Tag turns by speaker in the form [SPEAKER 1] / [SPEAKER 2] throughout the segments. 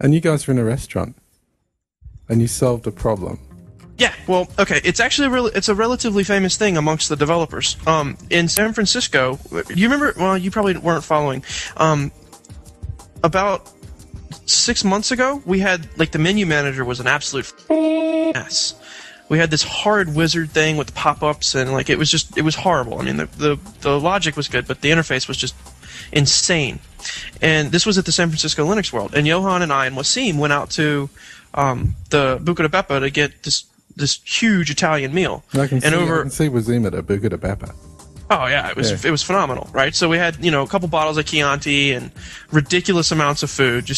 [SPEAKER 1] And you guys were in a restaurant, and you solved a problem.
[SPEAKER 2] Yeah, well, okay. It's actually it's a relatively famous thing amongst the developers. In San Francisco, you remember? Well, you probably weren't following. About 6 months ago, we had the menu manager was an absolute mess. We had this hard wizard thing with pop-ups, and it was horrible. I mean, the logic was good, but the interface was just insane. And this was at the San Francisco Linux World, and Johan and I and Wasim went out to the Buca de Beppo to get this huge Italian meal.
[SPEAKER 1] I can see Wasim at a Buca de Beppo.
[SPEAKER 2] Oh yeah, it was phenomenal, right? So we had a couple bottles of Chianti and ridiculous amounts of food,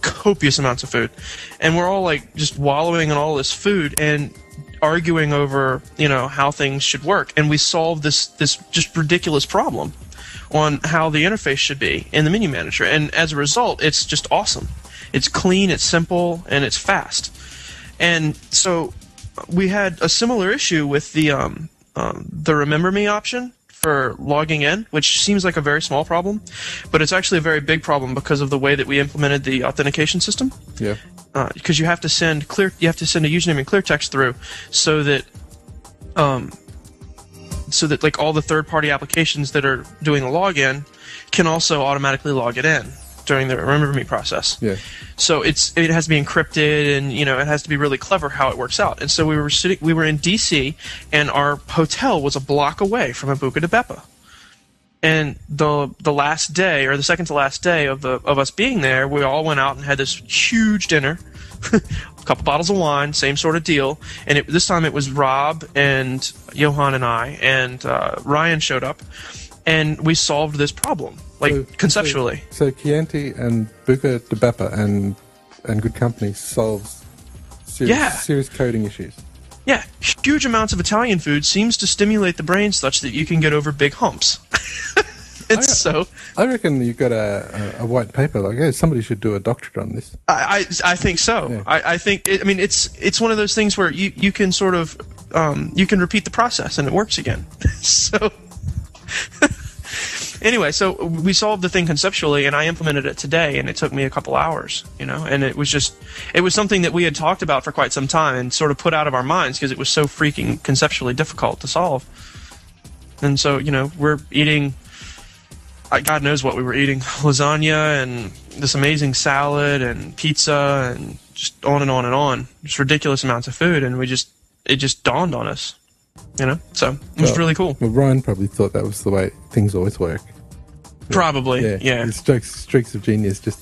[SPEAKER 2] copious amounts of food, and we're all just wallowing in all this food and arguing over how things should work, and we solved this just ridiculous problem on how the interface should be in the menu manager, and as a result, it's just awesome. It's clean, it's simple, and it's fast. And so we had a similar issue with the Remember Me option for logging in, which seems like a very small problem, but it's actually a very big problem because of the way that we implemented the authentication system.
[SPEAKER 1] Yeah.
[SPEAKER 2] Because you have to send a username and clear text through, so that all the third-party applications that are doing a login can also automatically log it in during the Remember Me process.
[SPEAKER 1] Yeah.
[SPEAKER 2] So it has to be encrypted, and it has to be really clever how it works out. And so we were in DC, and our hotel was a block away from a Buca de Beppo. And the last day, or the second to last day of us being there, we all went out and had this huge dinner, a couple bottles of wine, same sort of deal. And this time it was Rob and Johan and I, and Ryan showed up, and we solved this problem, conceptually.
[SPEAKER 1] So Chianti and Buca de Beppo and Good Company solves serious coding issues.
[SPEAKER 2] Yeah, huge amounts of Italian food seems to stimulate the brain such that you can get over big humps.
[SPEAKER 1] I reckon you've got a white paper. Somebody should do a doctorate on this.
[SPEAKER 2] I think so. Yeah. I think it's one of those things where you can sort of you can repeat the process and it works again. So anyway, so we solved the thing conceptually, and I implemented it today, and it took me a couple hours, and it was something that we had talked about for quite some time and sort of put out of our minds because it was so freaking conceptually difficult to solve. And so, we're eating, God knows what we were eating, lasagna and this amazing salad and pizza and just on and on and on, just ridiculous amounts of food, and it just dawned on us. So it was really cool.
[SPEAKER 1] Well, Ryan probably thought that was the way things always work.
[SPEAKER 2] Probably, yeah.
[SPEAKER 1] The streaks of genius just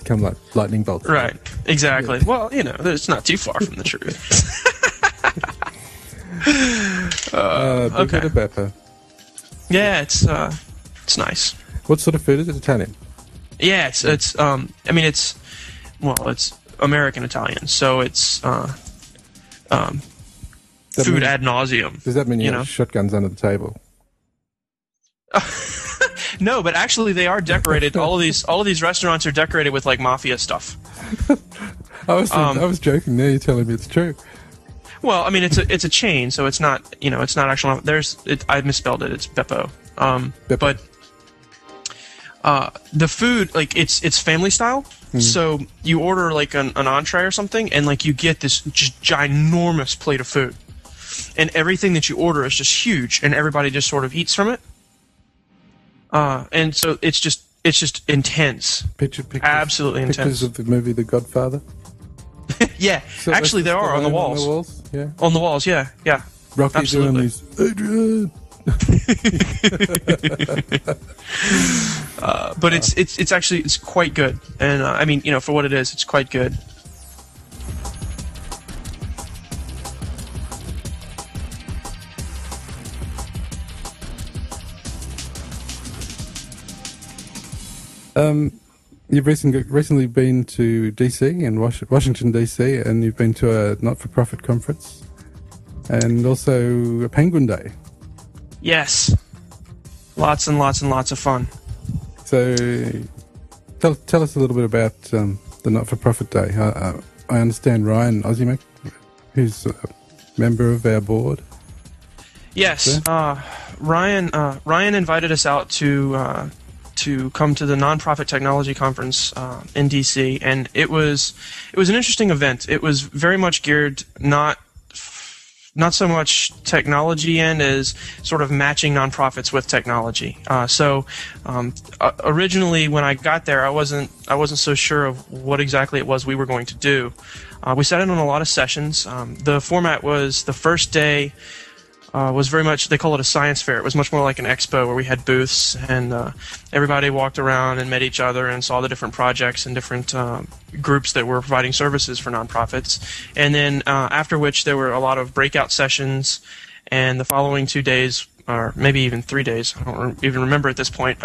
[SPEAKER 1] come like lightning bolts.
[SPEAKER 2] Right, exactly. Yeah. Well, it's not too far from the truth.
[SPEAKER 1] Buca de Beppo.
[SPEAKER 2] Yeah, it's nice.
[SPEAKER 1] What sort of food is it? Italian?
[SPEAKER 2] Yeah, it's American Italian, so it's food ad nauseum.
[SPEAKER 1] Does that mean you have shotguns under the table?
[SPEAKER 2] No, but actually they are decorated. all of these restaurants are decorated with mafia stuff.
[SPEAKER 1] I was joking. Now you're telling me it's true.
[SPEAKER 2] Well, it's a chain, so it's not it's not actual. I misspelled it. It's Beppo.
[SPEAKER 1] Beppo.
[SPEAKER 2] But the food it's family style. Mm-hmm. So you order an entree or something, and you get this just ginormous plate of food. And everything that you order is just huge, and everybody just sort of eats from it. And so it's just intense.
[SPEAKER 1] Pictures,
[SPEAKER 2] absolutely intense.
[SPEAKER 1] Pictures of the movie The Godfather.
[SPEAKER 2] Yeah, so actually there are on the walls.
[SPEAKER 1] On the walls, yeah.
[SPEAKER 2] On the walls, yeah.
[SPEAKER 1] Rocky
[SPEAKER 2] absolutely.
[SPEAKER 1] Doing these, Adrian.
[SPEAKER 2] But it's actually quite good, and for what it is, it's quite good.
[SPEAKER 1] You've recently been to DC and Washington DC, and you've been to a not-for-profit conference, and also a Penguin Day.
[SPEAKER 2] Yes, lots and lots and lots of fun.
[SPEAKER 1] So, tell us a little bit about the not-for-profit day. I understand Ryan Ozimek, who's a member of our board.
[SPEAKER 2] Yes, Ryan invited us out to to come to the Nonprofit Technology Conference in DC, and it was an interesting event. It was very much geared not so much technology in as sort of matching nonprofits with technology. Originally, when I got there, I wasn't so sure of what exactly it was we were going to do. We sat in on a lot of sessions. The format was the first day. Was very much, they call it a science fair. It was much more like an expo where we had booths and everybody walked around and met each other and saw the different projects and different groups that were providing services for nonprofits. And then after which there were a lot of breakout sessions, and the following 2 days, or maybe even 3 days, I don't even remember at this point,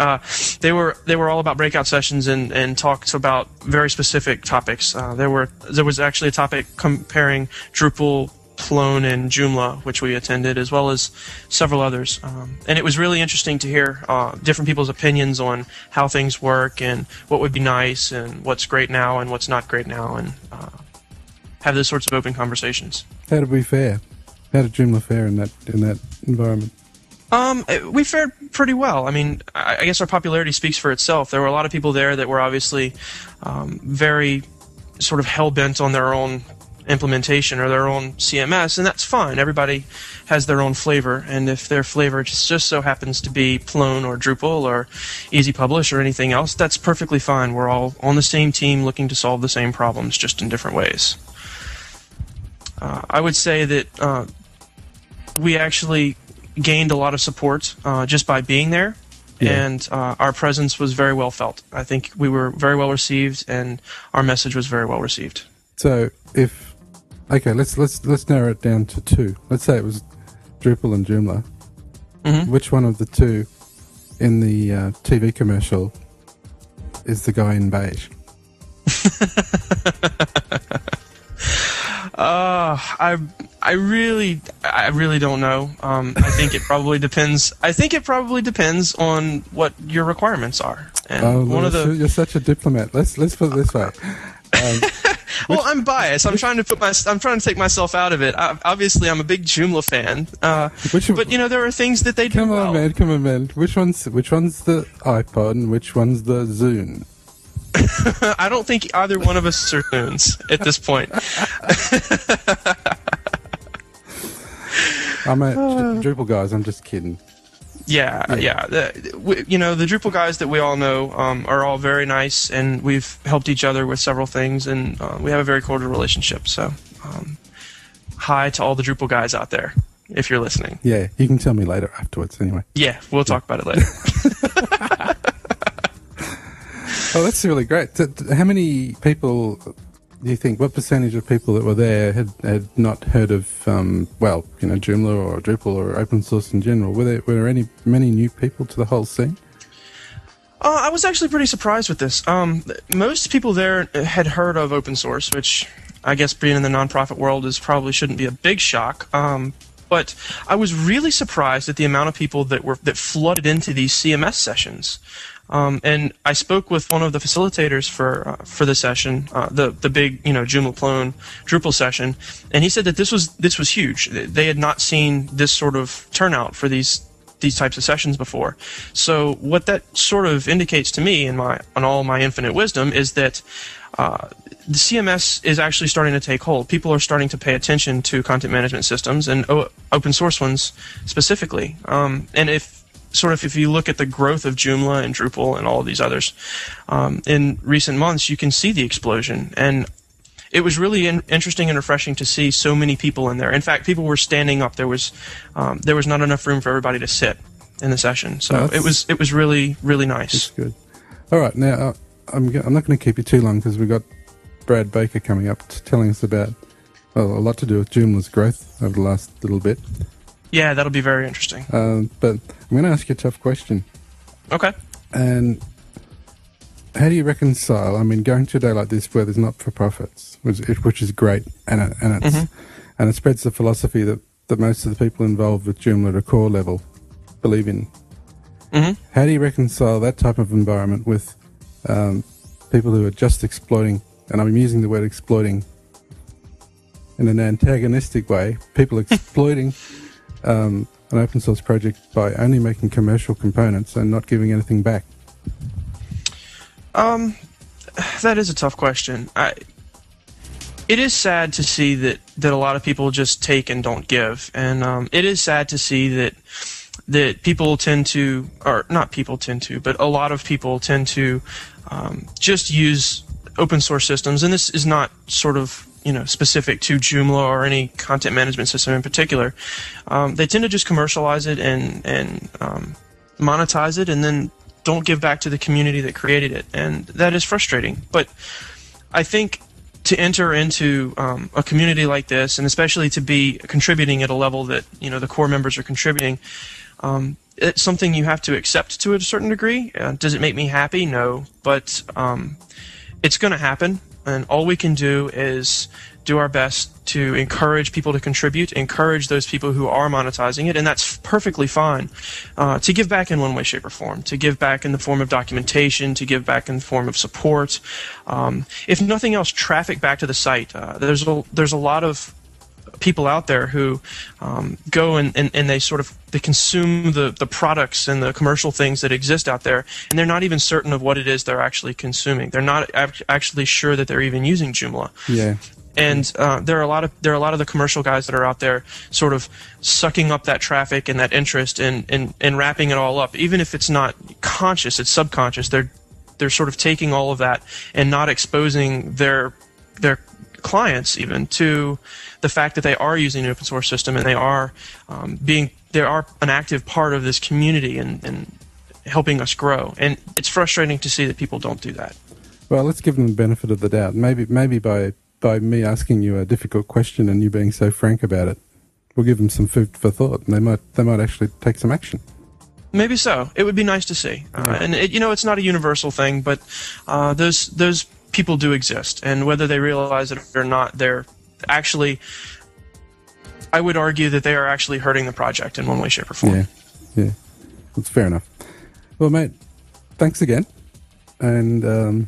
[SPEAKER 2] they were all about breakout sessions and talks about very specific topics. There was actually a topic comparing Drupal, Clone, and Joomla, which we attended, as well as several others. And it was really interesting to hear different people's opinions on how things work and what would be nice and what's great now and what's not great now, and have those sorts of open conversations.
[SPEAKER 1] How did we fare? How did Joomla fare in that environment?
[SPEAKER 2] We fared pretty well. I mean, I guess our popularity speaks for itself. There were a lot of people there that were obviously very sort of hell-bent on their own implementation or their own CMS, and that's fine. Everybody has their own flavor, and if their flavor just so happens to be Plone or Drupal or Easy Publish or anything else, that's perfectly fine. We're all on the same team looking to solve the same problems, just in different ways. I would say that we actually gained a lot of support just by being there. Yeah. And our presence was very well felt. I think we were very well received, and our message was very well received.
[SPEAKER 1] So, let's narrow it down to two. Let's say it was Drupal and Joomla. Mm-hmm. Which one of the two in the TV commercial is the guy in beige?
[SPEAKER 2] I really don't know. I think it probably depends. I think it probably depends on what your requirements are. And
[SPEAKER 1] you're such a diplomat. Let's put it this way.
[SPEAKER 2] Well, I'm biased. I'm trying to take myself out of it. Obviously, I'm a big Joomla fan. But there are things that they do.
[SPEAKER 1] Come on, man. Which one's the iPod and which one's the Zune?
[SPEAKER 2] I don't think either one of us are Zunes at this point.
[SPEAKER 1] I'm a Drupal guys. I'm just kidding.
[SPEAKER 2] Yeah. The Drupal guys that we all know are all very nice, and we've helped each other with several things, and we have a very cordial relationship. So, hi to all the Drupal guys out there, if you're listening.
[SPEAKER 1] Yeah, you can tell me later afterwards, anyway.
[SPEAKER 2] Yeah, we'll talk about it later.
[SPEAKER 1] Oh, that's really great. How many people do you think, what percentage of people that were there had not heard of, Joomla or Drupal or open source in general? Were there many new people to the whole scene?
[SPEAKER 2] I was actually pretty surprised with this. Most people there had heard of open source, which I guess being in the nonprofit world probably shouldn't be a big shock. But I was really surprised at the amount of people that flooded into these CMS sessions. And I spoke with one of the facilitators for the session, the big Joomla Plone Drupal session, and he said that this was huge. They had not seen this sort of turnout for these types of sessions before. So what that sort of indicates to me, in all my infinite wisdom, is that the CMS is actually starting to take hold. People are starting to pay attention to content management systems, and open source ones specifically. And if you look at the growth of Joomla and Drupal and all of these others in recent months, you can see the explosion. And it was really interesting and refreshing to see so many people in there. In fact, people were standing up. There was not enough room for everybody to sit in the session. So it was really, really nice.
[SPEAKER 1] That's good. All right, now I'm not going to keep you too long because we've got Brad Baker coming up telling us about a lot to do with Joomla's growth over the last little bit.
[SPEAKER 2] Yeah, that'll be very interesting.
[SPEAKER 1] But I'm going to ask you a tough question. Okay. And how do you reconcile, going to a day like this where there's not-for-profits, which is great, and it spreads the philosophy that most of the people involved with Joomla at a core level believe in. Mm-hmm. How do you reconcile that type of environment with people who are just exploiting, and I'm using the word exploiting in an antagonistic way, people exploiting an open source project by only making commercial components and not giving anything back?
[SPEAKER 2] That is a tough question. It is sad to see that a lot of people just take and don't give, and it is sad to see that people tend to, or not people tend to, but a lot of people tend to just use open source systems, and this is not sort of specific to Joomla or any content management system in particular. They tend to just commercialize it and monetize it, and then don't give back to the community that created it, and that is frustrating. But I think to enter into a community like this, and especially to be contributing at a level that the core members are contributing, it's something you have to accept to a certain degree. Does it make me happy? No, but it's going to happen, and all we can do is do our best to encourage people to contribute, encourage those people who are monetizing it, and that's perfectly fine, to give back in one way, shape, or form, to give back in the form of documentation, to give back in the form of support. If nothing else, traffic back to the site. There's a lot of people out there who go and they consume the products and the commercial things that exist out there, and they're not even certain of what it is they're actually consuming. They're not actually sure that they're even using Joomla.
[SPEAKER 1] Yeah.
[SPEAKER 2] And there are a lot of the commercial guys that are out there sort of sucking up that traffic and that interest and wrapping it all up. Even if it's not conscious, it's subconscious. They're sort of taking all of that and not exposing their clients even to the fact that they are using an open source system, and they are an active part of this community and helping us grow. And it's frustrating to see that people don't do that.
[SPEAKER 1] Well, let's give them the benefit of the doubt. Maybe by me asking you a difficult question and you being so frank about it, we'll give them some food for thought, and they might actually take some action.
[SPEAKER 2] Maybe so. It would be nice to see. And it's not a universal thing, but those people do exist, and whether they realize it or not, they're actually, I would argue that they are actually hurting the project in one way, shape, or form.
[SPEAKER 1] Yeah, that's fair enough. Well, mate, thanks again, and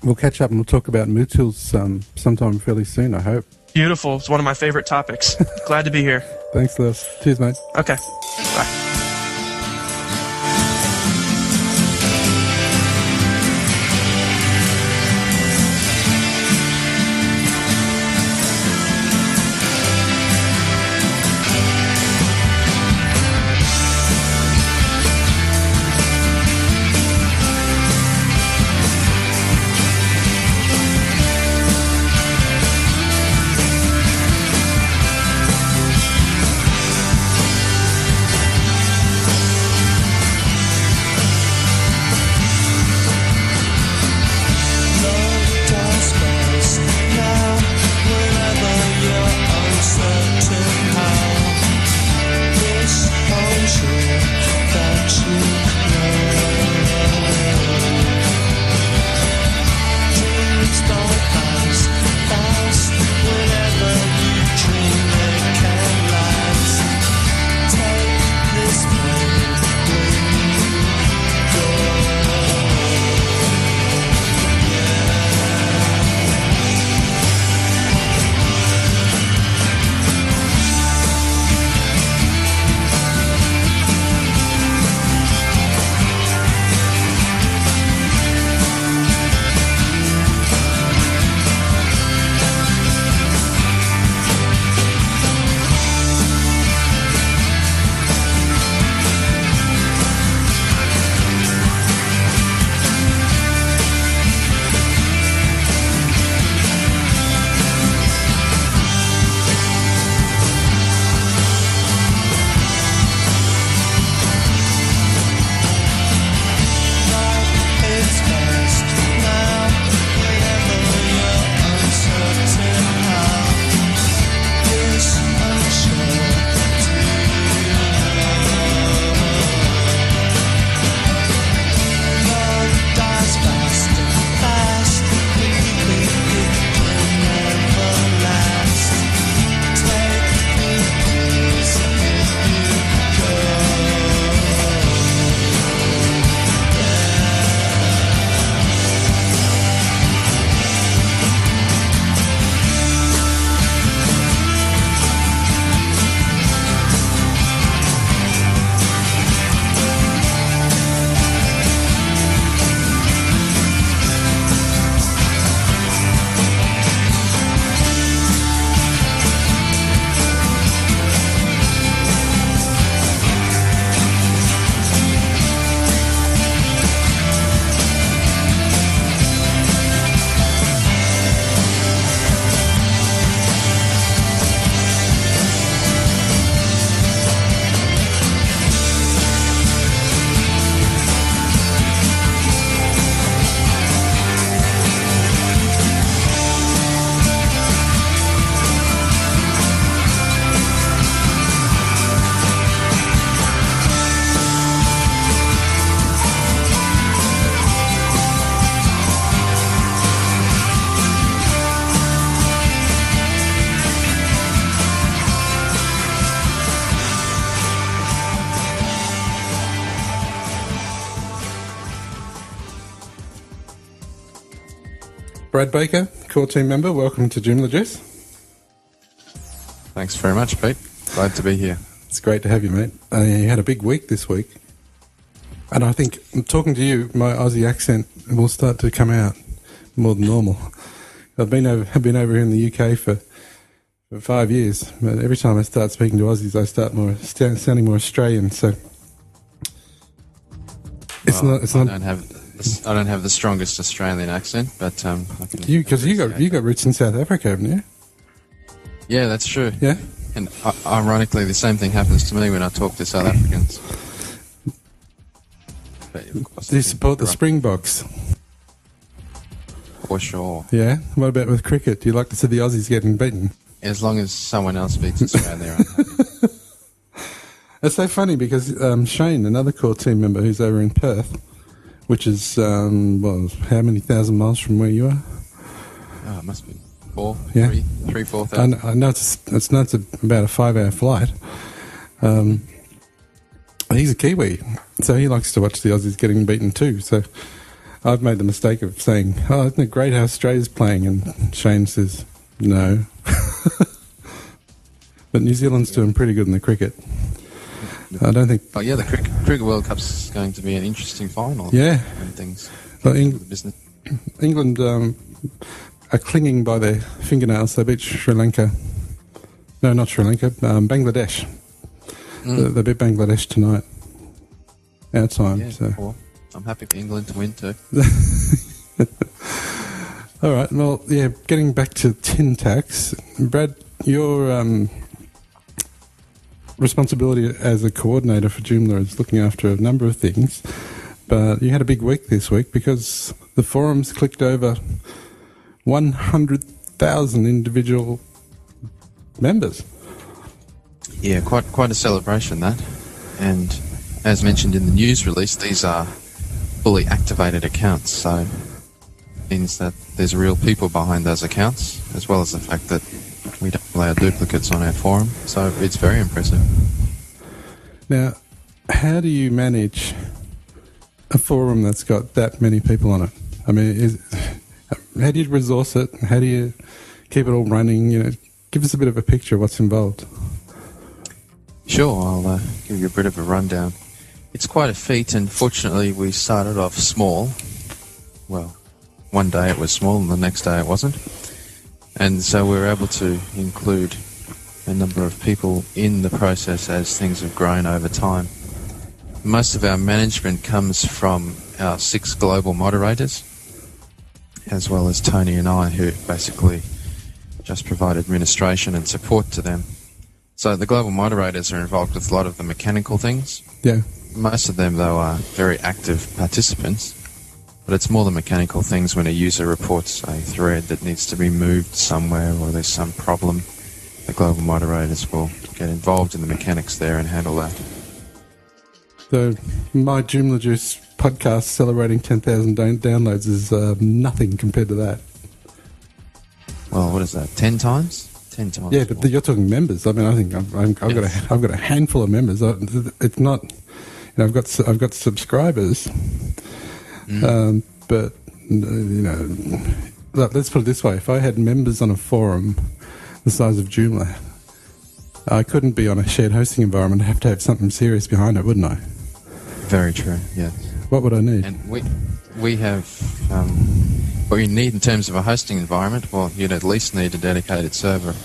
[SPEAKER 1] we'll catch up and we'll talk about MooTools sometime fairly soon, I hope.
[SPEAKER 2] Beautiful. It's one of my favorite topics. Glad to be here.
[SPEAKER 1] Thanks, Lewis. Cheers, mate.
[SPEAKER 2] Okay. Bye.
[SPEAKER 1] Brad Baker, core team member, welcome to Joomla Juice.
[SPEAKER 3] Thanks very much, Pete. Glad to be here.
[SPEAKER 1] It's great to have you, mate. You had a big week this week. And I think, talking to you, my Aussie accent will start to come out more than normal. I've been over here in the UK for 5 years, but every time I start speaking to Aussies, I start sounding more Australian. So it's not.
[SPEAKER 3] I don't have the strongest Australian accent, but
[SPEAKER 1] you got roots in South Africa, haven't you?
[SPEAKER 3] Yeah, that's true.
[SPEAKER 1] Yeah,
[SPEAKER 3] and ironically, the same thing happens to me when I talk to South Africans.
[SPEAKER 1] Do you support the Springboks?
[SPEAKER 3] For sure.
[SPEAKER 1] Yeah. What about with cricket? Do you like to see the Aussies getting beaten?
[SPEAKER 3] As long as someone else beats Australia, I'm happy.
[SPEAKER 1] It's so funny because Shane, another core team member who's over in Perth, which is how many thousand miles from where you are?
[SPEAKER 3] Oh, it must be 4,000.
[SPEAKER 1] I know it's about a 5-hour flight. He's a Kiwi, so he likes to watch the Aussies getting beaten too. So I've made the mistake of saying, "Oh, isn't it great how Australia's playing?" And Shane says, "No." But New Zealand's doing pretty good in the cricket. I don't think.
[SPEAKER 3] Oh yeah, the cricket World Cup's going to be an interesting final.
[SPEAKER 1] Yeah,
[SPEAKER 3] and things.
[SPEAKER 1] Well, England are clinging by their fingernails. They beat Sri Lanka. No, not Sri Lanka. Bangladesh. They beat Bangladesh tonight. Our time.
[SPEAKER 3] Yeah,
[SPEAKER 1] so.
[SPEAKER 3] Well, I'm happy for England to win too.
[SPEAKER 1] All right. Well, yeah. Getting back to tin tax, Brad, your responsibility as a coordinator for Joomla is looking after a number of things, but you had a big week this week because the forums clicked over 100,000 individual members.
[SPEAKER 3] Yeah, quite a celebration, that. And as mentioned in the news release, these are fully activated accounts, so it means that there's real people behind those accounts, as well as the fact that we don't allow duplicates on our forum, so it's very impressive.
[SPEAKER 1] Now, how do you manage a forum that's got that many people on it? I mean, how do you resource it? How do you keep it all running? Give us a bit of a picture of what's involved.
[SPEAKER 3] Sure, I'll give you a bit of a rundown. It's quite a feat, and fortunately we started off small. Well, one day it was small and the next day it wasn't. And so we were able to include a number of people in the process as things have grown over time. Most of our management comes from our 6 global moderators, as well as Tony and I, who basically just provide administration and support to them. So the global moderators are involved with a lot of the mechanical things.
[SPEAKER 1] Yeah.
[SPEAKER 3] Most of them, though, are very active participants, but it's more the mechanical things when a user reports a thread that needs to be moved somewhere or there's some problem. The global moderators will get involved in the mechanics there and handle that.
[SPEAKER 1] So my Joomla Juice podcast celebrating 10,000 downloads is nothing compared to that.
[SPEAKER 3] Well, what is that, 10 times? 10 times.
[SPEAKER 1] Yeah, but you're talking members. I mean, I think I've got a handful of members. It's not, I've got subscribers, but let's put it this way: if I had members on a forum the size of Joomla, I couldn't be on a shared hosting environment. I'd have to have something serious behind it, wouldn't I?
[SPEAKER 3] Very true. Yeah.
[SPEAKER 1] What would I need?
[SPEAKER 3] And we have what you need in terms of a hosting environment. Well, you'd at least need a dedicated server.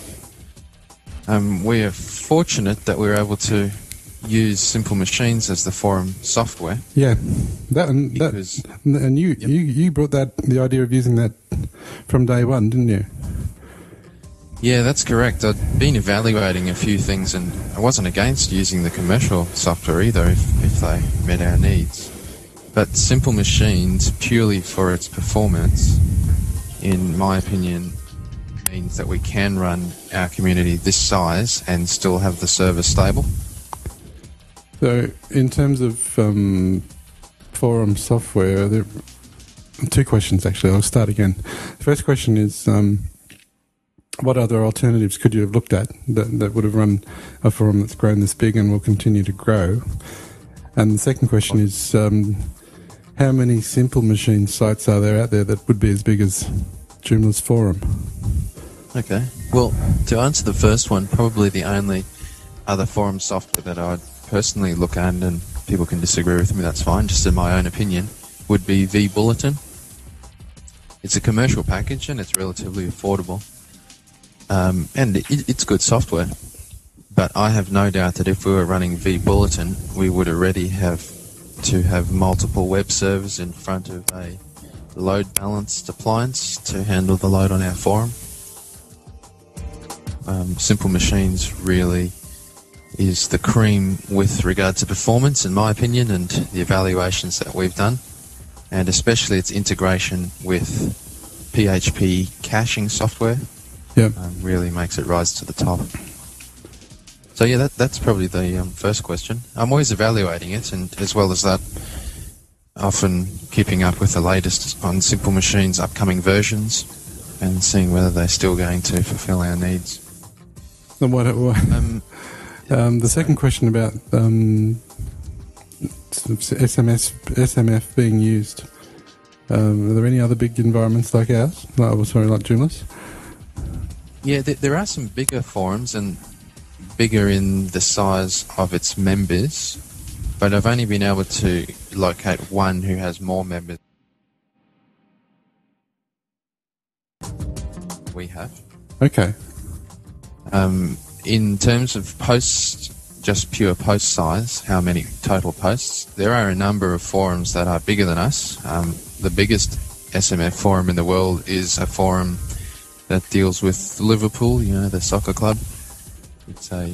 [SPEAKER 3] We are fortunate that we're able to use Simple Machines as the forum software.
[SPEAKER 1] Yeah, and you brought the idea of using that from day one, didn't you?
[SPEAKER 3] Yeah, that's correct. I'd been evaluating a few things, and I wasn't against using the commercial software either if they met our needs. But Simple Machines, purely for its performance, in my opinion, means that we can run our community this size and still have the server stable.
[SPEAKER 1] So, in terms of forum software, there are 2 questions actually. I'll start again. The first question is, what other alternatives could you have looked at that would have run a forum that's grown this big and will continue to grow? And the second question is, how many Simple Machine sites are there out there that would be as big as Joomla's forum.
[SPEAKER 3] Okay. Well, to answer the first one, probably the only other forum software that I'd personally look at, and people can disagree with me, that's fine, just in my own opinion, would be vBulletin. It's a commercial package and it's relatively affordable. And it's good software. But I have no doubt that if we were running vBulletin, we would already have to have multiple web servers in front of a load balanced appliance to handle the load on our forum. Simple Machines really is the cream with regard to performance, in my opinion, and the evaluations that we've done, and especially its integration with PHP caching software.
[SPEAKER 1] Yep.
[SPEAKER 3] Really makes it rise to the top. So yeah, that's probably the first question. I'm always evaluating it, and as well as that, often keeping up with the latest on Simple Machines' upcoming versions and seeing whether they're still going to fulfill our needs.
[SPEAKER 1] And the second question about SMF being used. Are there any other big environments like ours? Like Joomla's?
[SPEAKER 3] Yeah, there are some bigger forums and bigger in the size of its members, but I've only been able to locate one who has more members than we have.
[SPEAKER 1] Okay.
[SPEAKER 3] In terms of posts, just pure post size, how many total posts, there are a number of forums that are bigger than us. The biggest SMF forum in the world is a forum that deals with Liverpool, the soccer club. It's a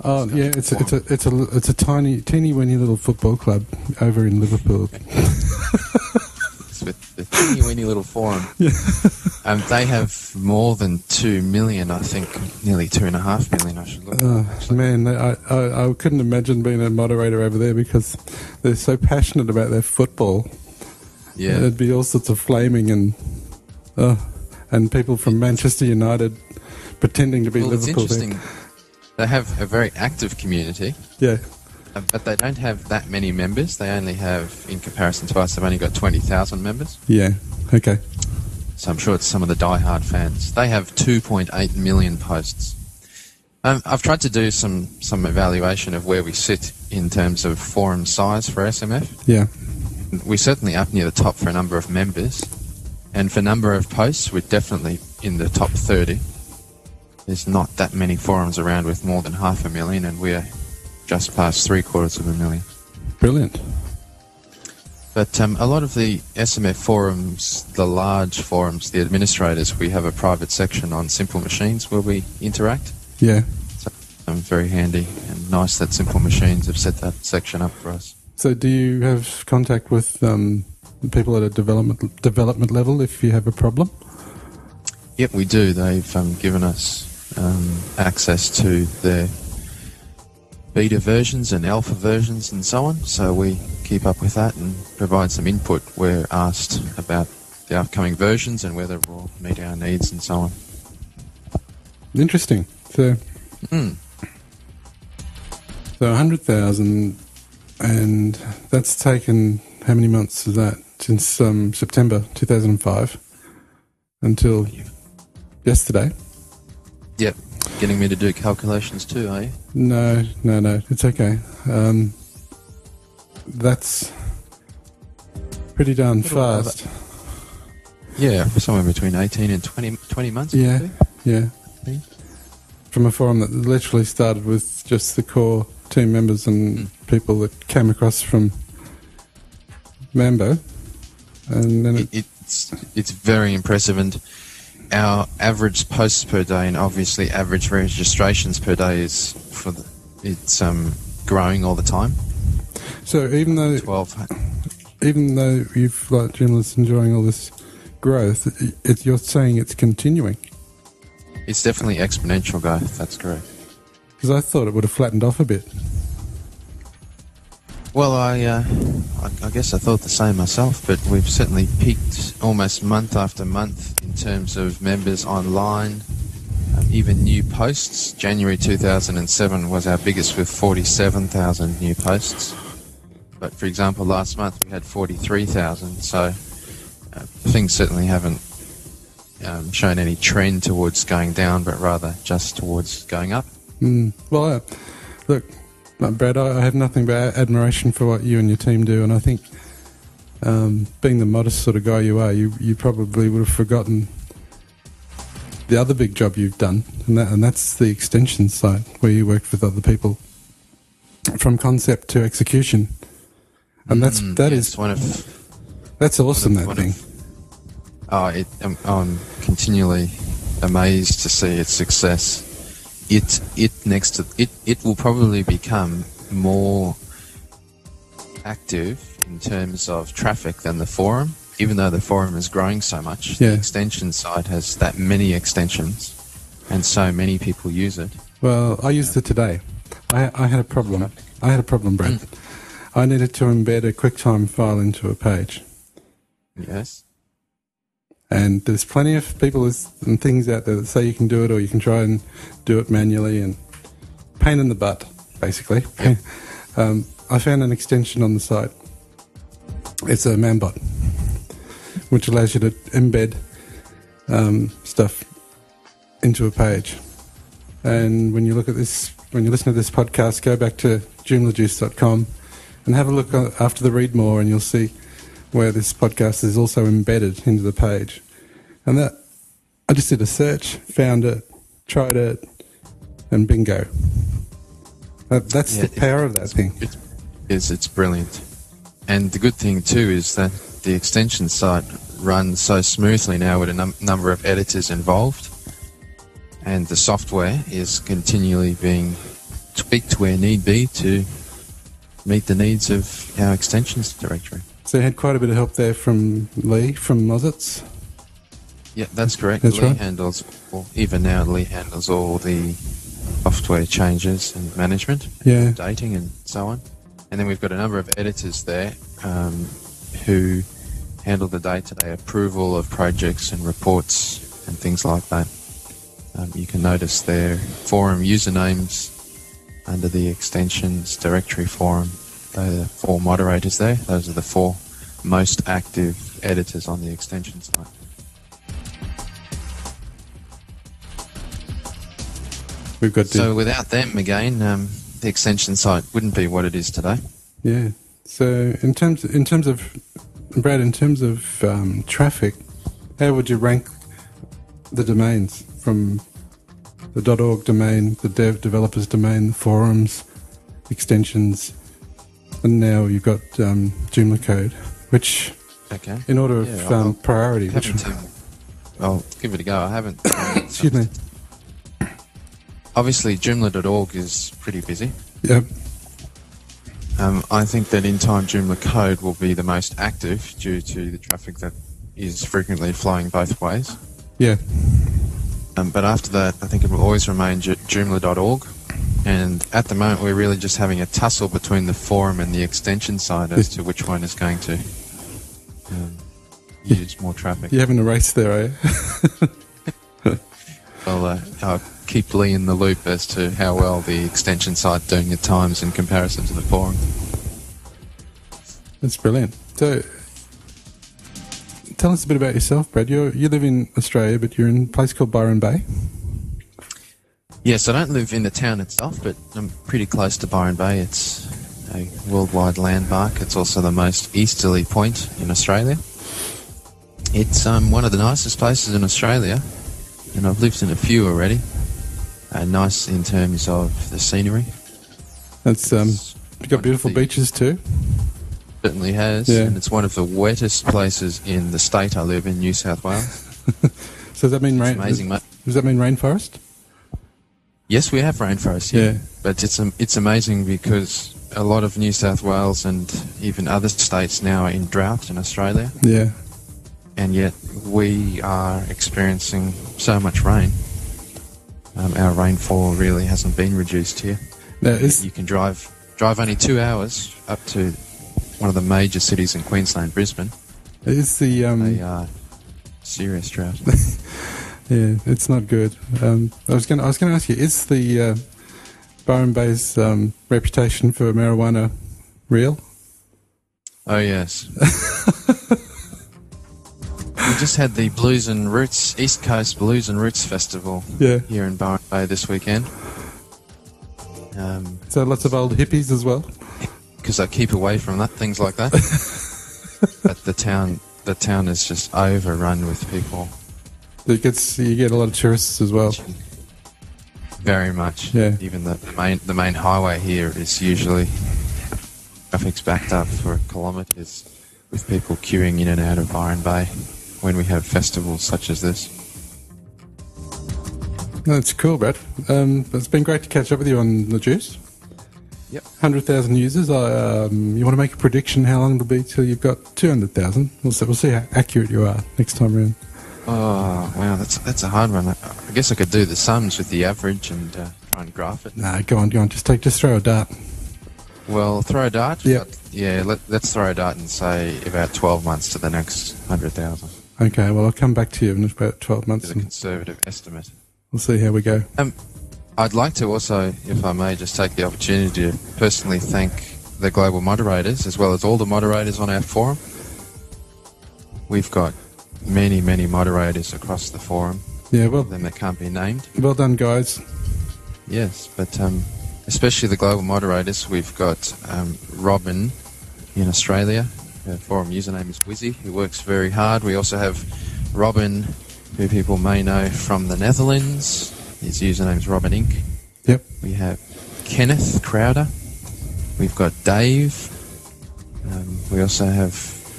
[SPEAKER 1] it's a teeny weeny little football club over in Liverpool.
[SPEAKER 3] It's with the teeny weeny little forum.
[SPEAKER 1] Yeah.
[SPEAKER 3] They have more than 2 million, I think, nearly 2.5 million. I should look.
[SPEAKER 1] Man, I couldn't imagine being a moderator over there because they're so passionate about their football.
[SPEAKER 3] Yeah,
[SPEAKER 1] there'd be all sorts of flaming and people from Manchester United pretending to be Liverpool.
[SPEAKER 3] It's interesting. They have a very active community.
[SPEAKER 1] Yeah.
[SPEAKER 3] But they don't have that many members. They only have, in comparison to us, they've only got 20,000 members.
[SPEAKER 1] Yeah, okay.
[SPEAKER 3] So I'm sure it's some of the die-hard fans. They have 2.8 million posts. I've tried to do some evaluation of where we sit in terms of forum size for SMF.
[SPEAKER 1] Yeah.
[SPEAKER 3] We're certainly up near the top for a number of members. And for number of posts, we're definitely in the top 30. There's not that many forums around with more than 500,000, and we're just past 750,000.
[SPEAKER 1] Brilliant.
[SPEAKER 3] But a lot of the SMF forums, the large forums, the administrators, we have a private section on Simple Machines where we interact.
[SPEAKER 1] Yeah.
[SPEAKER 3] So very handy and nice that Simple Machines have set that section up for us.
[SPEAKER 1] So do you have contact with people at a development level if you have a problem?
[SPEAKER 3] Yep, we do. They've given us access to their beta versions and alpha versions and so on, so we keep up with that and provide some input. We're asked about the upcoming versions and whether we'll meet our needs and so on.
[SPEAKER 1] Interesting. So 100,000, and that's taken, how many months is that? Since September 2005 until yesterday.
[SPEAKER 3] Yep. Getting me to do calculations too, are you?
[SPEAKER 1] No, it's okay. That's pretty darn fast.
[SPEAKER 3] Yeah, somewhere between 18 and 20 months.
[SPEAKER 1] Yeah. From a forum that literally started with just the core team members and people that came across from Mambo. And then
[SPEAKER 3] it's very impressive, and our average posts per day and obviously average registrations per day is growing all the time.
[SPEAKER 1] So even though you've like Joomla's enjoying all this growth, you're saying it's continuing.
[SPEAKER 3] It's definitely exponential growth. That's correct.
[SPEAKER 1] Because I thought it would have flattened off a bit.
[SPEAKER 3] Well, I guess I thought the same myself, but we've certainly peaked almost month after month in terms of members online, even new posts. January 2007 was our biggest with 47,000 new posts. But for example, last month we had 43,000, so things certainly haven't shown any trend towards going down, but rather just towards going up.
[SPEAKER 1] Well, look, Brad, I have nothing but admiration for what you and your team do, and I think being the modest sort of guy you are, you probably would have forgotten the other big job you've done, and that's the extension site where you worked with other people from concept to execution, and that's awesome. That thing.
[SPEAKER 3] I'm continually amazed to see its success. It will probably become more active in terms of traffic than the forum, even though the forum is growing so much.
[SPEAKER 1] Yeah.
[SPEAKER 3] The extension site has that many extensions, and so many people use it.
[SPEAKER 1] Well, I used it today. I had a problem. Brad. I needed to embed a QuickTime file into a page.
[SPEAKER 3] Yes.
[SPEAKER 1] And there's plenty of people and things out there that say you can do it, or you can try and do it manually, and pain in the butt, basically.
[SPEAKER 3] Yep.
[SPEAKER 1] I found an extension on the site. It's a Manbot, which allows you to embed stuff into a page. And when you look at this, when you listen to this podcast, go back to joomlajuice.com and have a look after the read more, and you'll see where this podcast is also embedded into the page. And that, I just did a search, found it, tried it, and bingo. That's the power of that thing.
[SPEAKER 3] It's brilliant. And the good thing too is that the extension site runs so smoothly now with a number of editors involved, and the software is continually being tweaked where need be to meet the needs of our extensions directory.
[SPEAKER 1] So you had quite a bit of help there from Lee, from Mozits?
[SPEAKER 3] Yeah, that's correct.
[SPEAKER 1] That's
[SPEAKER 3] Lee
[SPEAKER 1] right.
[SPEAKER 3] handles, even now, Lee handles all the software changes and management, updating and so on. And then we've got a number of editors there who handle the day-to-day approval of projects and reports and things like that. You can notice their forum usernames under the extensions directory forum. They're the 4 moderators there. Those are the 4 most active editors on the extension site. So without them, again, the extension site wouldn't be what it is today.
[SPEAKER 1] Yeah. So in terms of Brad, in terms of traffic, how would you rank the domains from the .org domain, the developers domain, the forums, extensions, and now you've got Joomla code, which, in order of priority,
[SPEAKER 3] I'll give it a go. I haven't.
[SPEAKER 1] Excuse me.
[SPEAKER 3] Obviously, Joomla.org is pretty busy.
[SPEAKER 1] Yep.
[SPEAKER 3] I think that in time Joomla code will be the most active due to the traffic that is frequently flowing both ways.
[SPEAKER 1] Yeah.
[SPEAKER 3] But after that, I think it will always remain Joomla.org. And at the moment, we're really just having a tussle between the forum and the extension side as to which one is going to use more traffic.
[SPEAKER 1] You're having a race there, are you?
[SPEAKER 3] Well, I'll keep Lee in the loop as to how well the extension site doing at times in comparison to the forum.
[SPEAKER 1] That's brilliant. So, tell us a bit about yourself, Brad. You live in Australia, but you're in a place called Byron Bay.
[SPEAKER 3] Yes, I don't live in the town itself, but I'm pretty close to Byron Bay. It's a worldwide landmark. It's also the most easterly point in Australia. It's one of the nicest places in Australia, and I've lived in a few already. Nice in terms of the scenery. It's
[SPEAKER 1] you've got beautiful beaches too.
[SPEAKER 3] Certainly has, and it's one of the wettest places in the state I live in, New South Wales.
[SPEAKER 1] So does that mean rain?
[SPEAKER 3] Amazing, mate.
[SPEAKER 1] Does that mean rainforest?
[SPEAKER 3] Yes, we have rainforest. Yeah, but it's amazing because a lot of New South Wales and even other states now are in drought in Australia.
[SPEAKER 1] Yeah,
[SPEAKER 3] and yet we are experiencing so much rain. Our rainfall really hasn't been reduced here. You can drive only 2 hours up to one of the major cities in Queensland, Brisbane.
[SPEAKER 1] Is the
[SPEAKER 3] they are serious drought.
[SPEAKER 1] Yeah, it's not good. I was going to ask you: is the Byron Bay's reputation for marijuana real?
[SPEAKER 3] Oh yes. just had the Blues and Roots, East Coast Blues and Roots Festival here in Byron Bay this weekend.
[SPEAKER 1] So lots of old hippies as well?
[SPEAKER 3] Because I keep away from things like that. But the town is just overrun with people.
[SPEAKER 1] You get a lot of tourists as well.
[SPEAKER 3] Very much.
[SPEAKER 1] Yeah.
[SPEAKER 3] Even the main highway here is usually traffic's backed up for kilometres with people queuing in and out of Byron Bay when we have festivals such as this.
[SPEAKER 1] That's cool, Brad. It's been great to catch up with you on the Juice.
[SPEAKER 3] Yep.
[SPEAKER 1] 100,000 users. You want to make a prediction how long it'll be till you've got 200,000? We'll see how accurate you are next time around.
[SPEAKER 3] Oh, wow, that's a hard one. I guess I could do the sums with the average and try and graph it.
[SPEAKER 1] Nah, go on. Just throw a dart.
[SPEAKER 3] Well, throw a dart?
[SPEAKER 1] Yep.
[SPEAKER 3] Yeah, let's throw a dart and say about 12 months to the next 100,000.
[SPEAKER 1] Okay, well, I'll come back to you in about 12 months.
[SPEAKER 3] It's a conservative estimate.
[SPEAKER 1] We'll see how we go.
[SPEAKER 3] I'd like to also, if I may, just take the opportunity to personally thank the global moderators as well as all the moderators on our forum. We've got many, many moderators across the forum.
[SPEAKER 1] Yeah, well,
[SPEAKER 3] them that can't be named.
[SPEAKER 1] Well done, guys.
[SPEAKER 3] Yes, but especially the global moderators. We've got Robin in Australia. Her forum username is Wizzy, who works very hard. We also have Robin, who people may know from the Netherlands. His username is Robin Inc.
[SPEAKER 1] Yep.
[SPEAKER 3] We have Kenneth Crowder. We've got Dave. We also have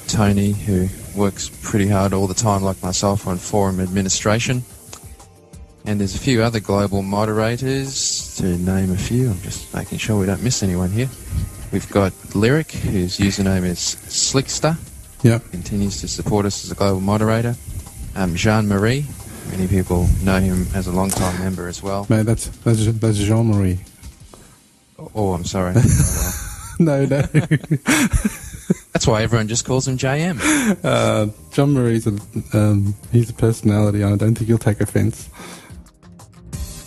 [SPEAKER 3] Tony, who works pretty hard all the time, like myself, on forum administration. And there's a few other global moderators, to name a few. I'm just making sure we don't miss anyone here. We've got Lyric, whose username is Slickster.
[SPEAKER 1] Yep.
[SPEAKER 3] Continues to support us as a global moderator. Jean-Marie. Many people know him as a long-time member as well.
[SPEAKER 1] Mate, that's Jean-Marie.
[SPEAKER 3] Oh, I'm sorry.
[SPEAKER 1] No.
[SPEAKER 3] That's why everyone just calls him JM.
[SPEAKER 1] Jean-Marie's he's a personality. I don't think he'll take offence.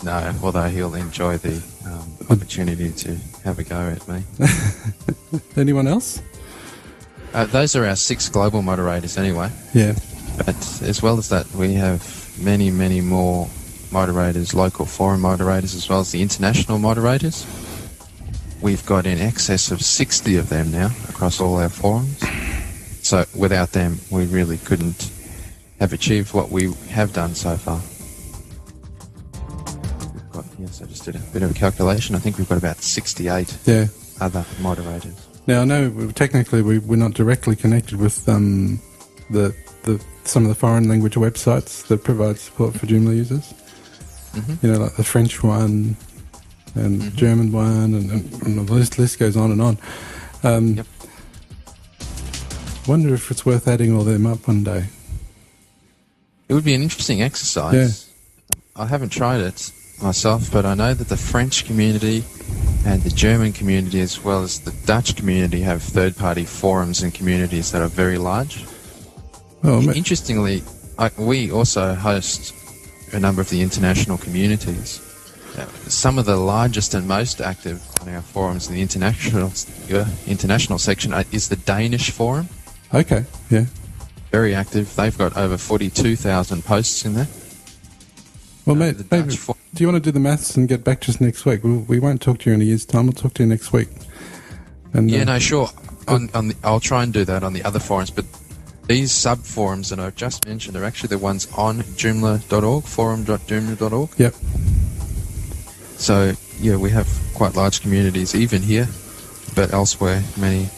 [SPEAKER 3] No, although he'll enjoy the opportunity to have a go at me.
[SPEAKER 1] Anyone else?
[SPEAKER 3] Those are our 6 global moderators anyway.
[SPEAKER 1] Yeah.
[SPEAKER 3] But as well as that, we have many, many more moderators, local forum moderators, as well as the international moderators. We've got in excess of 60 of them now across all our forums. So without them, we really couldn't have achieved what we have done so far. Yes, I just did a bit of a calculation. I think we've got about 68 other moderators.
[SPEAKER 1] Now, I know technically we're not directly connected with some of the foreign language websites that provide support for Joomla users. Mm-hmm. You know, like the French one and German one, and the list goes on and on. Yep. Wonder if it's worth adding all them up one day.
[SPEAKER 3] It would be an interesting exercise.
[SPEAKER 1] Yeah.
[SPEAKER 3] I haven't tried it myself, but I know that the French community and the German community, as well as the Dutch community, have third-party forums and communities that are very large. Oh, interestingly, we also host a number of the international communities. Some of the largest and most active on our forums in the international section is the Danish forum.
[SPEAKER 1] Okay, yeah.
[SPEAKER 3] Very active. They've got over 42,000 posts in there.
[SPEAKER 1] Well, mate, maybe, do you want to do the maths and get back to us next week? We won't talk to you in a year's time. We'll talk to you next week. And,
[SPEAKER 3] no, sure. I'll try and do that on the other forums, but these sub-forums that I've just mentioned are actually the ones on Joomla.org, forum.joomla.org.
[SPEAKER 1] Yep.
[SPEAKER 3] So, yeah, we have quite large communities even here, but elsewhere many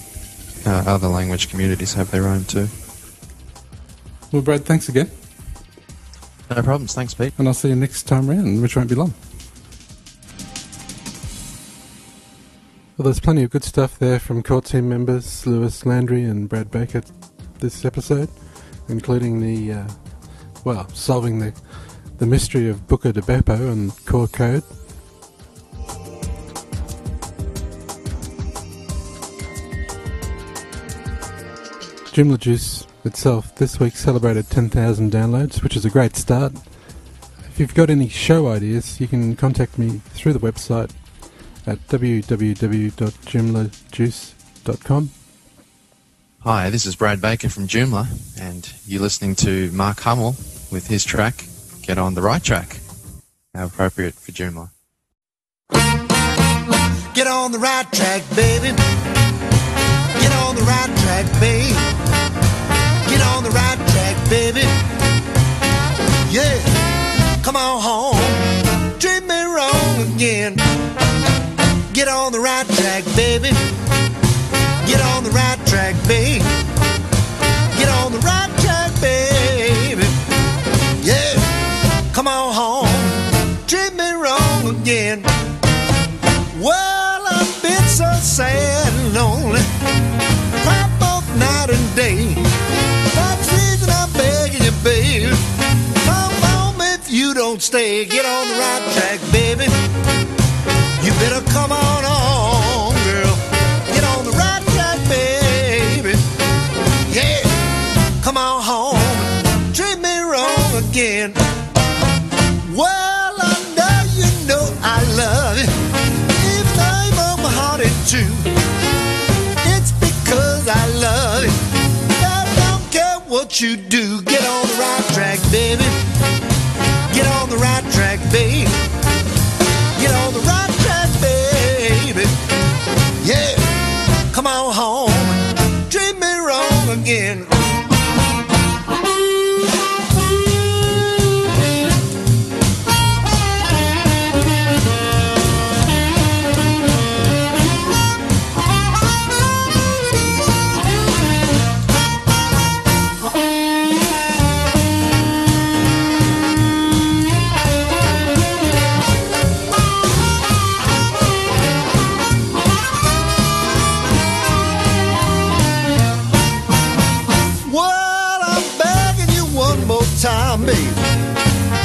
[SPEAKER 3] other language communities have their own too.
[SPEAKER 1] Well, Brad, thanks again.
[SPEAKER 3] No problems. Thanks, Pete.
[SPEAKER 1] And I'll see you next time round, which won't be long. Well, there's plenty of good stuff there from core team members Lewis Landry and Brad Baker this episode, including the, solving the mystery of Buca de Beppo and core code. Joomla Juice itself this week celebrated 10,000 downloads, which is a great start. If you've got any show ideas, you can contact me through the website at www.joomlajuice.com.
[SPEAKER 3] Hi, this is Brad Baker from Joomla, and you're listening to Mark Hummel with his track, Get on the Right Track. How appropriate for Joomla.
[SPEAKER 4] Get on the right track, baby. Get on the right track, baby. Get on the right track, baby. Yeah, come on home. Treat me wrong again. Get on the right track, baby. Get on the right track, baby. Get on the right track, baby. Yeah, come on home. Treat me wrong again. Well, I've been so sad and lonely, cry both night and day. That's the reason I'm begging you, baby. Come home if you don't stay. Get on the right track, baby. You better come on, girl. Get on the right track, baby. Yeah, come on home. Treat me wrong again. Well, I know I love you. It's because I love it. I don't care what you do. Get on the right track, baby. Get on the right track, baby. Get on the right track, baby. Yeah, come on home. Treat me wrong again. Time, baby,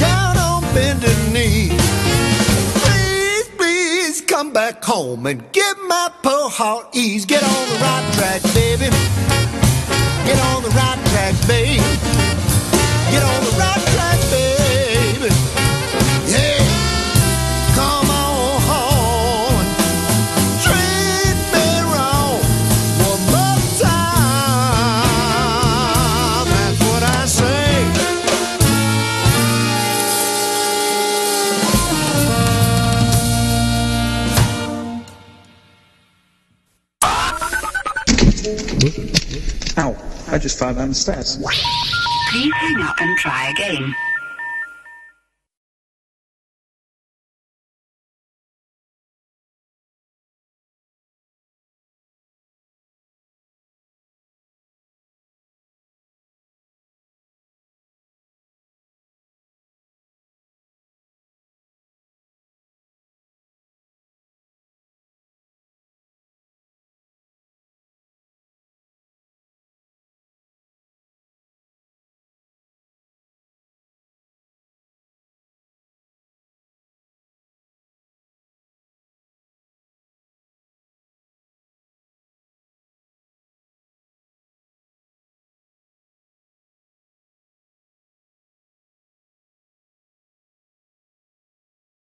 [SPEAKER 4] down on bended knee. Please, please come back home and give my poor heart ease. Get on the right track, baby. Get on the right track, baby. Get on the right track, baby. Yeah, come on home. Treat me wrong one more time. That's what I say.
[SPEAKER 5] Ow, I just fell down the stairs.
[SPEAKER 6] Please hang up and try again.